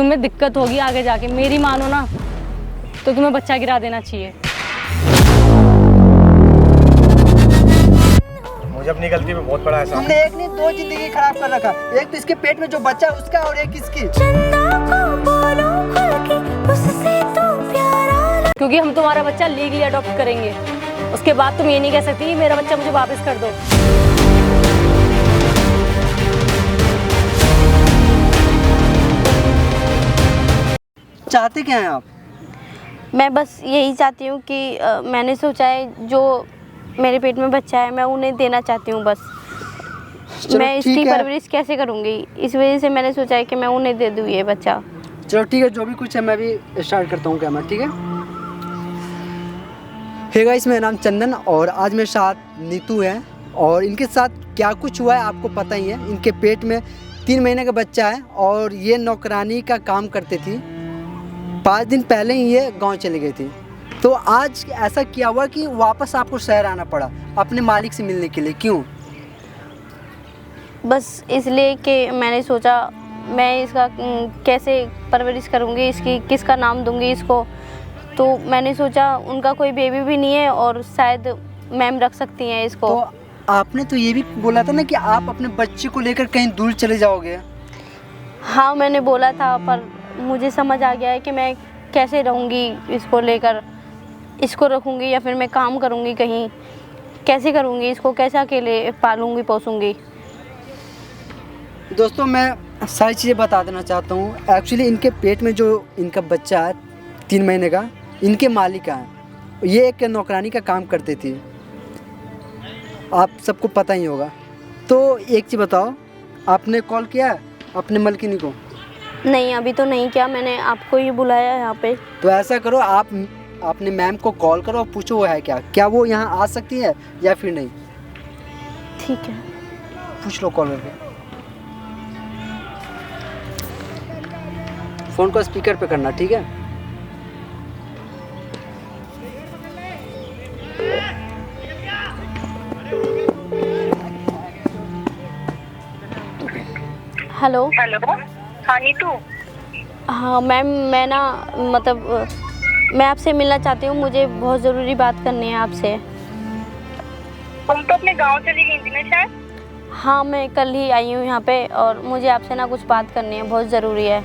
तुम्हें दिक्कत होगी आगे जाके, मेरी मानो ना तो तुम्हें बच्चा गिरा देना चाहिए। मुझे अपनी गलती पे बहुत बड़ा एहसास है। तुमने एक नहीं दो जिंदगी खराब कर रखा, एक तो इसके पेट में जो बच्चा है उसका और एक इसकी। क्योंकि हम तुम्हारा बच्चा लीगली अडॉप्ट करेंगे, उसके बाद तुम ये नहीं कह सकती मेरा बच्चा मुझे वापस कर दो। चाहते क्या हैं आप? मैं बस यही चाहती हूँ कि मैंने सोचा है जो मेरे पेट में बच्चा है मैं उन्हें देना चाहती हूँ बस। मैं इसकी परवरिश कैसे करूँगी, इस वजह से मैंने सोचा है कि मैं उन्हें दे दूँ ये बच्चा। चलो ठीक है, जो भी कुछ है मैं भी स्टार्ट करता हूँ कैमरा, ठीक है। हे गाइस, मेरा नाम चंदन और आज मेरे साथ नीतू है और इनके साथ क्या कुछ हुआ है आपको पता ही है। इनके पेट में 3 महीने का बच्चा है और ये नौकरानी का काम करती थी। 5 दिन पहले ही ये गांव चली गई थी, तो आज ऐसा क्या हुआ कि वापस आपको शहर आना पड़ा अपने मालिक से मिलने के लिए। क्यों? बस इसलिए कि मैंने सोचा मैं इसका कैसे परवरिश करूँगी, इसकी किसका नाम दूँगी इसको। तो मैंने सोचा उनका कोई बेबी भी नहीं है और शायद मैम रख सकती हैं इसको। तो आपने तो ये भी बोला था ना कि आप अपने बच्चे को लेकर कहीं दूर चले जाओगे। हाँ मैंने बोला था, पर मुझे समझ आ गया है कि मैं कैसे रहूँगी इसको लेकर, इसको रखूँगी या फिर मैं काम करूँगी कहीं, कैसे करूँगी इसको, कैसे अकेले पालूँगी पोसूँगी। दोस्तों मैं सारी चीज़ें बता देना चाहता हूँ। एक्चुअली इनके पेट में जो इनका बच्चा है 3 महीने का, इनके मालिक है, ये एक नौकरानी का काम करती थी, आप सबको पता ही होगा। तो एक चीज़ बताओ, आपने कॉल किया अपने मालकिनी को? नहीं अभी तो नहीं किया, मैंने आपको ही बुलाया यहाँ पे। तो ऐसा करो, आप अपने मैम को कॉल करो और पूछो वो है क्या वो यहाँ आ सकती है या फिर नहीं। ठीक है, पूछ लो कॉल करके। फ़ोन को स्पीकर पे करना, ठीक है। हेलो। हेलो, हाँ नीतू। हाँ मैम, मैं ना मतलब मैं आपसे मिलना चाहती हूँ, मुझे बहुत ज़रूरी बात करनी है आपसे। तुम तो अपने गांव चली गई थी ना शायद? हाँ मैं कल ही आई हूँ यहाँ पे और मुझे आपसे ना कुछ बात करनी है, बहुत ज़रूरी है।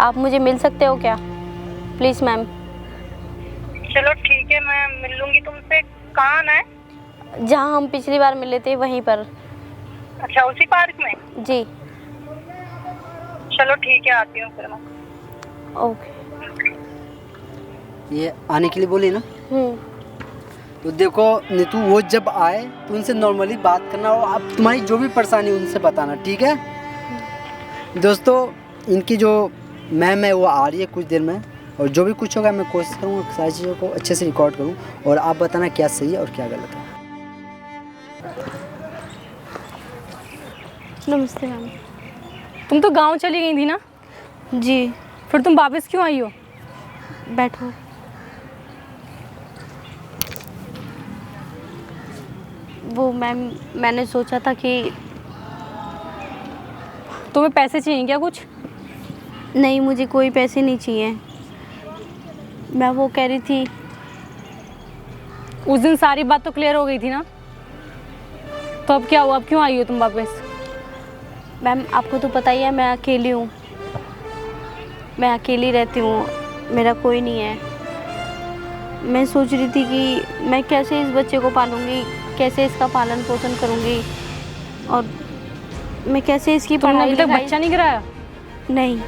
आप मुझे मिल सकते हो क्या प्लीज़ मैम? चलो ठीक है, मैं मिल लूँगी तुमसे। कहाँ आना है? जहाँ हम पिछली बार मिले थे वहीं पर। अच्छा, उसी पार्क में? जी। चलो ठीक है, आती हूँ फिर मैं। ओके। ये आने के लिए बोली ना? तो देखो नीतू, वो जब आए तो उनसे नॉर्मली बात करना और आप तुम्हारी जो भी परेशानी उनसे बताना, ठीक है। दोस्तों इनकी जो मैम है वो आ रही है कुछ देर में, और जो भी कुछ होगा मैं कोशिश करूँगा सारी चीज़ों को अच्छे से रिकॉर्ड करूँ और आप बताना क्या सही है और क्या गलत है। नमस्ते मैम। तुम तो गांव चली गई थी ना? जी। फिर तुम वापस क्यों आई हो? बैठो। वो मैम, मैंने सोचा था कि तुम्हें पैसे चाहिए क्या कुछ? नहीं, मुझे कोई पैसे नहीं चाहिए। मैं वो कह रही थी, उस दिन सारी बात तो क्लियर हो गई थी ना, तो अब क्या हुआ? अब क्यों आई हो तुम वापस? मैम आपको तो पता ही है मैं अकेली हूँ, मैं अकेली रहती हूँ, मेरा कोई नहीं है। मैं सोच रही थी कि मैं कैसे इस बच्चे को पालूँगी, कैसे इसका पालन पोषण करूँगी और मैं कैसे इसकी तुमने पढ़ाई अभी तक लिखाई। बच्चा नहीं गिराया? नहीं।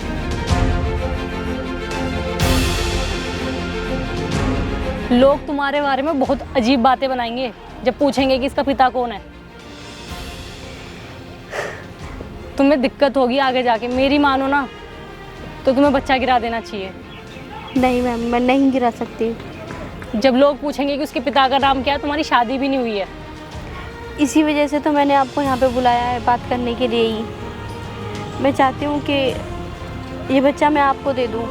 लोग तुम्हारे बारे में बहुत अजीब बातें बनाएंगे जब पूछेंगे कि इसका पिता कौन है। तुम्हें दिक्कत होगी आगे जाके, मेरी मानो ना तो तुम्हें बच्चा गिरा देना चाहिए। नहीं मैम, मैं नहीं गिरा सकती। जब लोग पूछेंगे कि उसके पिता का नाम क्या है, तुम्हारी शादी भी नहीं हुई है। इसी वजह से तो मैंने आपको यहाँ पे बुलाया है, बात करने के लिए ही। मैं चाहती हूँ कि ये बच्चा मैं आपको दे दूँ।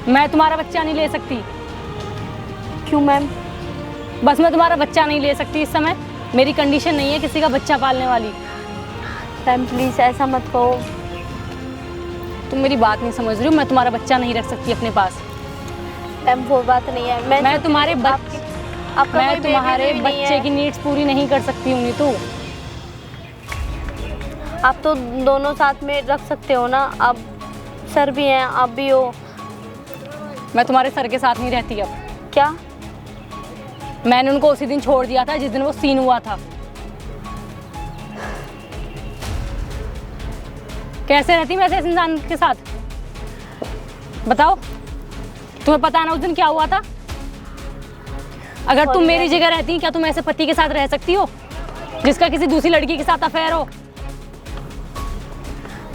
मैं तुम्हारा बच्चा नहीं ले सकती। क्यों मैम? बस मैं तुम्हारा बच्चा नहीं ले सकती इस समय, मेरी कंडीशन नहीं है किसी का बच्चा पालने वाली। मैम प्लीज़ ऐसा मत कहो। तुम मेरी बात नहीं समझ रही हो। मैं तुम्हारा बच्चा नहीं रख सकती अपने पास। मैम वो बात नहीं है, मैं तुम्हारे आपका मैं कोई बेबी तुम्हारे भी नहीं बच्चे है। की नीड्स पूरी नहीं कर सकती हूँ नीतू। आप तो दोनों साथ में रख सकते हो ना, आप सर भी हैं, आप भी हो। मैं तुम्हारे सर के साथ नहीं रहती अब। क्या? मैंने उनको उसी दिन छोड़ दिया था जिस दिन वो सीन हुआ था। कैसे रहती मैं ऐसे इंसान के साथ, बताओ? तुम्हें पता है ना उस दिन क्या हुआ था? अगर तुम मेरी जगह रहती, क्या तुम ऐसे पति के साथ रह सकती हो जिसका किसी दूसरी लड़की के साथ अफेयर हो?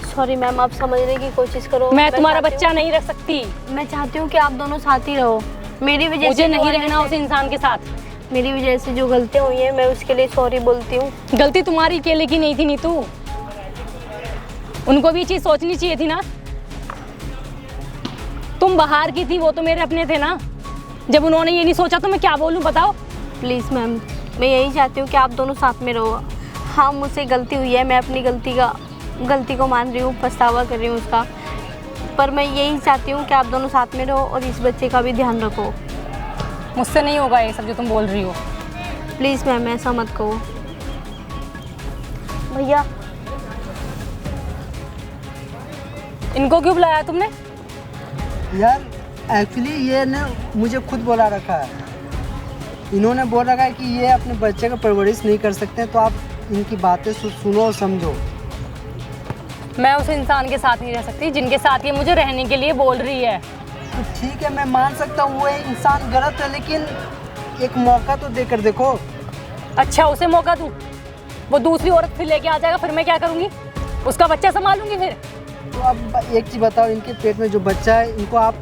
सॉरी मैम, आप समझने की कोशिश करो। मैं तुम्हारा बच्चा नहीं रख सकती। मैं चाहती हूँ कि आप दोनों साथ ही रहो। मेरी वजह मुझे से नहीं रहना उस इंसान के साथ। मेरी वजह से जो गलतियाँ हुई हैं, मैं उसके लिए सॉरी बोलती हूँ। गलती तुम्हारी अकेले की नहीं थी नीतू, उनको भी चीज सोचनी चाहिए थी ना। तुम बाहर की थी, वो तो मेरे अपने थे ना। जब उन्होंने ये नहीं सोचा तो मैं क्या बोलूं, बताओ? प्लीज़ मैम, मैं यही चाहती हूँ कि आप दोनों साथ में रहो। हाँ, मुझसे गलती हुई है, मैं अपनी गलती को मान रही हूँ, पछतावा कर रही हूँ उसका। पर मैं यही चाहती हूँ कि आप दोनों साथ में रहो और इस बच्चे का भी ध्यान रखो। मुझसे नहीं होगा ये सब जो तुम बोल रही हो। प्लीज़ मैम, ऐसा मत कहो। भैया, इनको क्यों बुलाया तुमने? यार एक्चुअली ये ने मुझे खुद बोला रखा है, इन्होंने बोल रखा है कि ये अपने बच्चे का परवरिश नहीं कर सकते, तो आप इनकी बातें सुनो और समझो। मैं उस इंसान के साथ नहीं रह सकती जिनके साथ ये मुझे रहने के लिए बोल रही है। तो ठीक है, मैं मान सकता हूँ वो इंसान गलत है, लेकिन एक मौका तो देकर देखो। अच्छा, उसे मौका दूँ? वो दूसरी औरत फिर लेके आ जाएगा, फिर मैं क्या करूँगी? उसका बच्चा संभालूंगी फिर? तो अब एक चीज़ बताओ, इनके पेट में जो बच्चा है इनको आप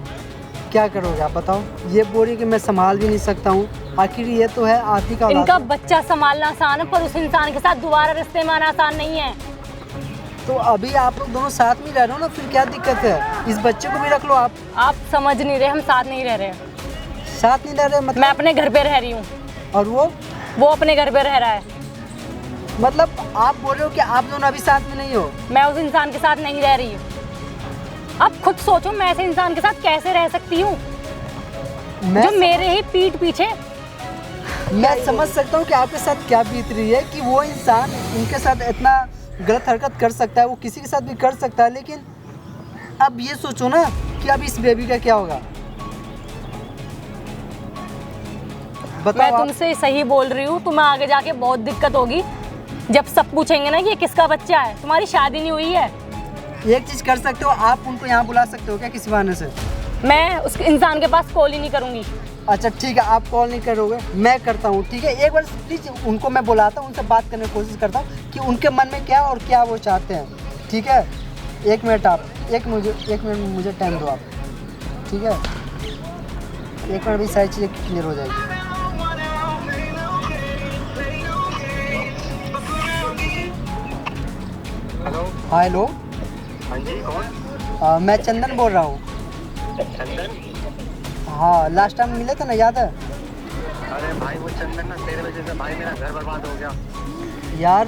क्या करोगे? आप बताओ। ये बोल रही कि मैं संभाल भी नहीं सकता हूँ, आखिर ये तो है आप ही का औलाद इनका है। बच्चा संभालना आसान है, पर उस इंसान के साथ दोबारा रिश्ते में आना आसान नहीं है। तो अभी आप लोग दोनों साथ में रह रहे हो ना, फिर क्या दिक्कत है? इस बच्चे को भी रख लो आप। आप समझ नहीं रहे, हम साथ नहीं रह रहे। साथ नहीं रह रहे मतलब? मैं अपने घर पे रह रही हूँ और वो अपने घर पे रह रहा है। मतलब आप बोल रहे हो कि आप दोनों अभी साथ में नहीं हो? मैं उस इंसान के साथ नहीं रह रही हूँ। आप खुद सोचो, मैं ऐसे इंसान के साथ कैसे रह सकती हूँ जो मेरे ही पीठ पीछे। मैं समझ सकता हूँ कि आपके साथ क्या बीत रही है, कि वो इंसान इनके साथ इतना गलत हरकत कर सकता है, वो किसी के साथ भी कर सकता है, लेकिन अब ये सोचो ना कि अब इस बेबी का क्या होगा। मैं बताओ आप। तुमसे सही बोल रही हूँ, तुम्हें आगे जाके बहुत दिक्कत होगी जब सब पूछेंगे ना कि ये किसका बच्चा है। तुम्हारी शादी नहीं हुई है। एक चीज कर सकते हो, आप उनको यहाँ बुला सकते हो क्या किसी बहाने से? मैं उस इंसान के पास कॉल ही नहीं करूँगी। अच्छा ठीक है, आप कॉल नहीं करोगे, मैं करता हूँ। ठीक है, एक बार प्लीज उनको मैं बुलाता हूँ, उनसे बात करने की कोशिश करता हूँ कि उनके मन में क्या है और क्या वो चाहते हैं। ठीक है, एक मिनट मुझे टाइम दो आप। ठीक है, एक मिनट भी सारी चीज़ें क्लियर हो जाएगी। हेलो। हाँ हेलो। हाँ जी, कौन? मैं चंदन बोल रहा हूँ। चंदन? हाँ, लास्ट टाइम मिले थे ना, याद है? अरे भाई वो चंदन ना, तेरे वजह से भाई मेरा घर बर्बाद हो गया। यार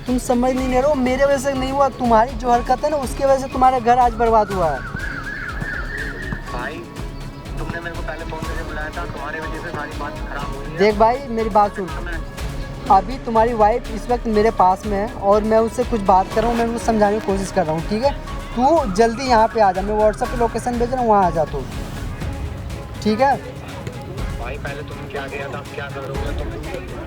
तुम समझ नहीं रहे हो, मेरे वजह से नहीं हुआ, तुम्हारी जो हरकत है ना उसकी वजह से तुम्हारा घर आज बर्बाद हुआ है। भाई तुमने मेरे को पहले फोन करके बुलाया था, तुम्हारी वजह से सारी बात खराब हुई है। देख भाई मेरी बात सुन, अभी तुम्हारी वाइफ इस वक्त मेरे पास में है और मैं उससे कुछ बात कर रहा हूँ, मैं उसको समझाने की कोशिश कर रहा हूँ। ठीक है, तू जल्दी यहाँ पे आ जा, मैं व्हाट्सएप पे लोकेशन भेज रहा हूँ, वहाँ आ जा तू। ठीक है भाई पहले तुम क्या किया था, क्या कर रहे हो तुम?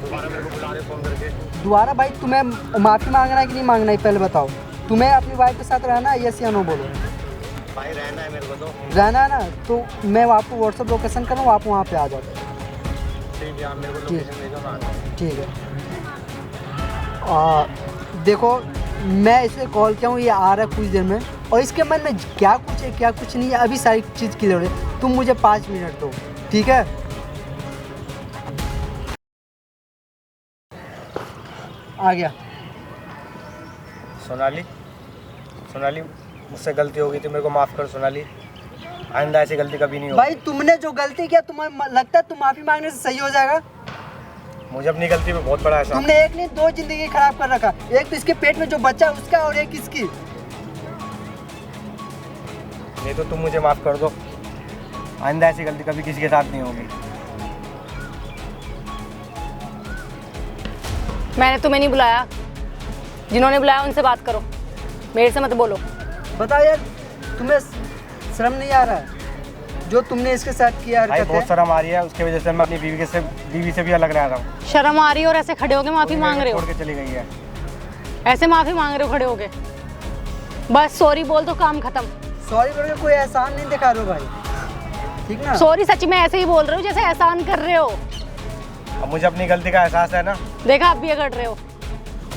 दोबारा मेरे को बुला रहे फोन करके। दोबारा भाई तुम्हें माफ़ी मांगना है कि नहीं मांगना है पहले बताओ। तुम्हें अपनी वाइफ के साथ रहना है, यस या नो बोलो। भाई रहना है मेरे को, तो रहना है ना, तो मैं आपको व्हाट्सएप लोकेशन कर रहा हूँ, आप वहाँ पे आ जाओ। ठीक है, आप मेरे को ठीक। लोकेशन भेजो, मैं आ जाऊँ। ठीक है। देखो मैं इसे कॉल किया हूँ, ये आ रहा है कुछ देर में, और इसके मन में क्या कुछ है क्या कुछ नहीं है, अभी सारी चीज़ क्लियर है। तुम मुझे 5 मिनट दो, ठीक है? आ गया। सोनाली मुझसे गलती हो गई थी, मेरे को माफ़ कर सोनाली। आइंदा ऐसी गलती कभी नहीं होगी। भाई तुमने जो गलती किया, तुम्हें लगता है तुम माफ़ी मांगने से सही हो जाएगा? मुझे अपनी गलती पे बहुत बड़ा एहसास। तुमने एक नहीं 2 जिंदगी खराब कर रखा, एक तो इसके पेट में जो बच्चा है उसका और एक इसकी। नहीं तो तुम मुझे माफ़ कर दो, आइंदा ऐसी गलती कभी किसी के साथ नहीं होगी। मैंने तुम्हें नहीं बुलाया, जिन्होंने बुलाया उनसे बात करो, मेरे से मत बोलो। बताओ यार, तुम्हें शर्म नहीं आ रहा है जो तुमने इसके साथ किया भाई हरकत बहुत है? शर्म आ रही है, उसकी वजह से मैं अपनी बीवी से भी अलग रह रहा हूँ। शर्म आ रही है और ऐसे खड़े होके माफ़ी मांग रहे हो? छोड़ के चली गई है। ऐसे माफ़ी मांग रहे हो खड़े होके? बस सॉरी बोल दो, काम खत्म। सॉरी करके कोई एहसान नहीं दिखा रहे हो भाई, ठीक ना? सॉरी सच में ऐसे ही बोल रहे हो जैसे एहसान कर रहे हो। अब मुझे अपनी गलती का एहसास है ना। देखा, आप भी ये कर रहे हो।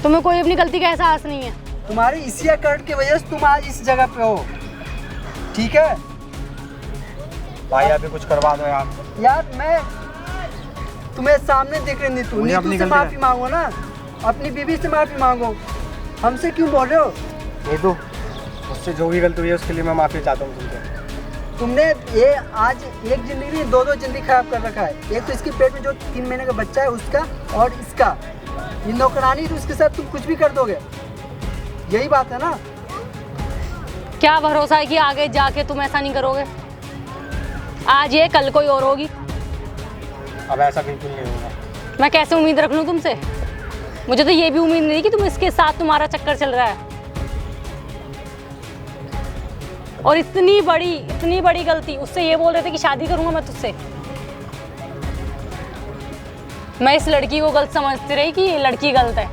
तुम्हें कोई अपनी गलती का एहसास नहीं है। तुम्हारी इसी अकड़ की वजह से तुम आज इस जगह पे हो, ठीक है? भाई अभी कुछ करवा दो यार। यार मैं तुम्हें सामने देख रही नीतू, मुझे अपनी नीतू से गलती माफी मांगो ना, अपनी बीवी से माफी मांगो, हमसे क्यों बोल रहे हो? नीतू, मुझसे जो भी गलती हुई है उसके लिए मैं माफ़ी चाहता हूँ तुमसे। तुमने ये आज एक जिंदगी नहीं, दो जिंदगी खराब कर रखा है। एक तो इसके पेट में जो 3 महीने का बच्चा है उसका, और इसका ये नौकरानी, तो इसके साथ तुम कुछ भी कर दोगे, यही बात है ना? क्या भरोसा है कि आगे जाके तुम ऐसा नहीं करोगे? आज ये कल कोई और होगी। अब ऐसा बिल्कुल नहीं होगा। मैं कैसे उम्मीद रख लूँ तुमसे? मुझे तो ये भी उम्मीद नहीं कि तुम इसके साथ तुम्हारा चक्कर चल रहा है। और इतनी बड़ी गलती, उससे ये बोल रहे थे कि शादी करूंगा मैं तुझसे। मैं इस लड़की को गलत समझती रही कि ये लड़की गलत है।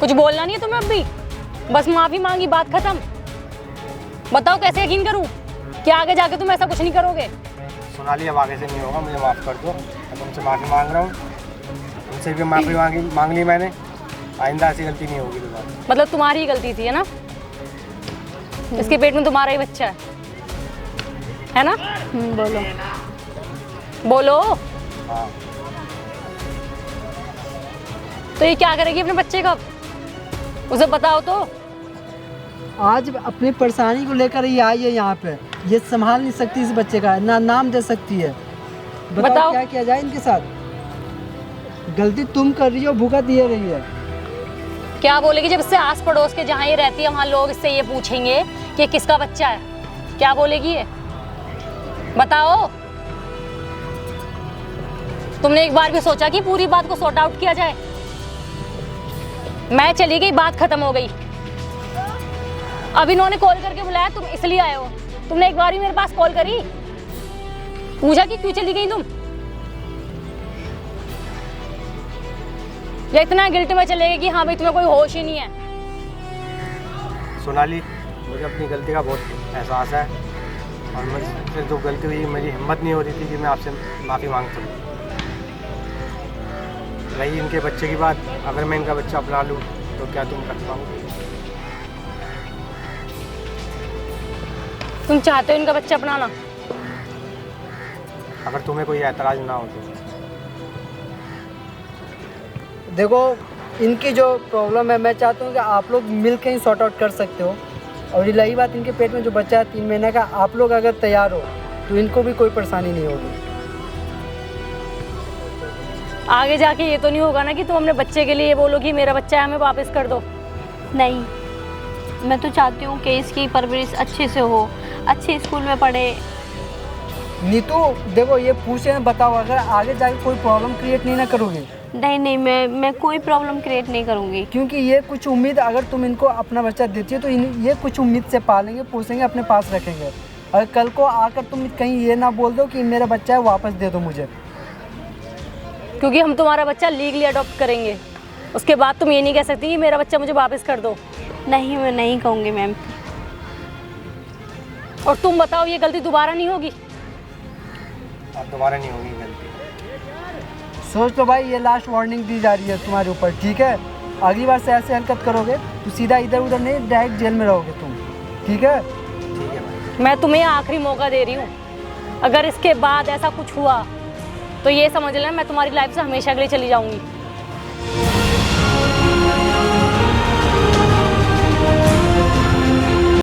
कुछ बोलना नहीं है तुम्हें अब भी? बस माफी मांगी, बात खत्म। बताओ कैसे यकीन करूं कि आगे जाके तुम ऐसा कुछ नहीं करोगे? सोनाली, अब आगे से नहीं होगा, मुझे माफ़ कर दो। मैं तुमसे माफ़ी मांग रहा हूँ, तुमसे भी माफ़ी मांग ली मैंने। आइंदा ऐसी गलती नहीं होगी दोबारा। मतलब तुम्हारी ही गलती थी, है ना? इसके पेट में तुम्हारा ही बच्चा है ना? बोलो। बोलो। हाँ। तो ये क्या करेगी अपने बच्चे का? उसे बताओ तो। आज अपनी परेशानी को लेकर ये आई है यहाँ पे, ये संभाल नहीं सकती इस बच्चे का, ना नाम दे सकती है। बताओ क्या किया जाए इनके साथ? गलती तुम कर रही हो, भुगत ये रही है। क्या बोलेगी जब इससे आस पड़ोस के जहाँ ये रहती है वहाँ लोग इससे ये पूछेंगे कि ये किसका बच्चा है? क्या बोलेगी ये? बताओ। तुमने एक बार भी सोचा कि पूरी बात को सॉर्ट आउट किया जाए? मैं चली गई, बात खत्म हो गई। अब इन्होंने कॉल करके बुलाया, तुम इसलिए आए हो। तुमने एक बार भी मेरे पास कॉल करी, पूछा कि क्यों चली गई तुम? या इतना गिल्ट में चले गए कि हाँ भाई तुम्हें कोई होश ही नहीं है? सोनाली, मुझे अपनी गलती का बहुत एहसास है, और मुझसे जो गलती हुई मेरी हिम्मत नहीं हो रही थी कि मैं आपसे माफ़ी मांग सकूँ। रही इनके बच्चे की बात, अगर मैं इनका बच्चा अपना लूँ तो क्या तुम कर पाओगे? तुम चाहते हो इनका बच्चा अपनाना? अगर तुम्हें कोई एतराज़ ना हो तो। देखो, इनकी जो प्रॉब्लम है, मैं चाहता हूँ कि आप लोग मिल के ही सॉर्ट आउट कर सकते हो। और रही बात इनके पेट में जो बच्चा है 3 महीने का, आप लोग अगर तैयार हो तो इनको भी कोई परेशानी नहीं होगी। आगे जाके ये तो नहीं होगा ना कि तुम अपने बच्चे के लिए ये बोलो कि मेरा बच्चा है, हमें वापस कर दो? नहीं, मैं तो चाहती हूँ कि इसकी परवरिश अच्छे से हो, अच्छे स्कूल में पढ़े। नीतू देखो, ये पूछ रहे हैं, बताओ अगर आगे जाके कोई प्रॉब्लम क्रिएट नहीं ना करोगे? नहीं, मैं कोई प्रॉब्लम क्रिएट नहीं करूँगी। क्योंकि ये कुछ उम्मीद, अगर तुम इनको अपना बच्चा देती हो तो ये कुछ उम्मीद से पालेंगे, पोसेंगे, अपने पास रखेंगे। और कल को आकर तुम कहीं ये ना बोल दो कि मेरा बच्चा है, वापस दे दो मुझे। क्योंकि हम तुम्हारा बच्चा लीगली अडॉप्ट करेंगे, उसके बाद तुम ये नहीं कह सकती कि मेरा बच्चा मुझे वापस कर दो। नहीं, मैं नहीं कहूँगी मैम। और तुम बताओ, ये गलती दोबारा नहीं होगी? अब दोबारा नहीं होगी गलती। सोच लो भाई, ये लास्ट वार्निंग दी जा रही है तुम्हारे ऊपर, ठीक है? अगली बार से ऐसे हरकत करोगे तो सीधा इधर उधर नहीं, डायरेक्ट जेल में रहोगे तुम, ठीक है? ठीक है भाई। मैं तुम्हें आखिरी मौका दे रही हूँ। अगर इसके बाद ऐसा कुछ हुआ तो ये समझ लेना मैं तुम्हारी लाइफ से हमेशा के लिए चली जाऊंगी।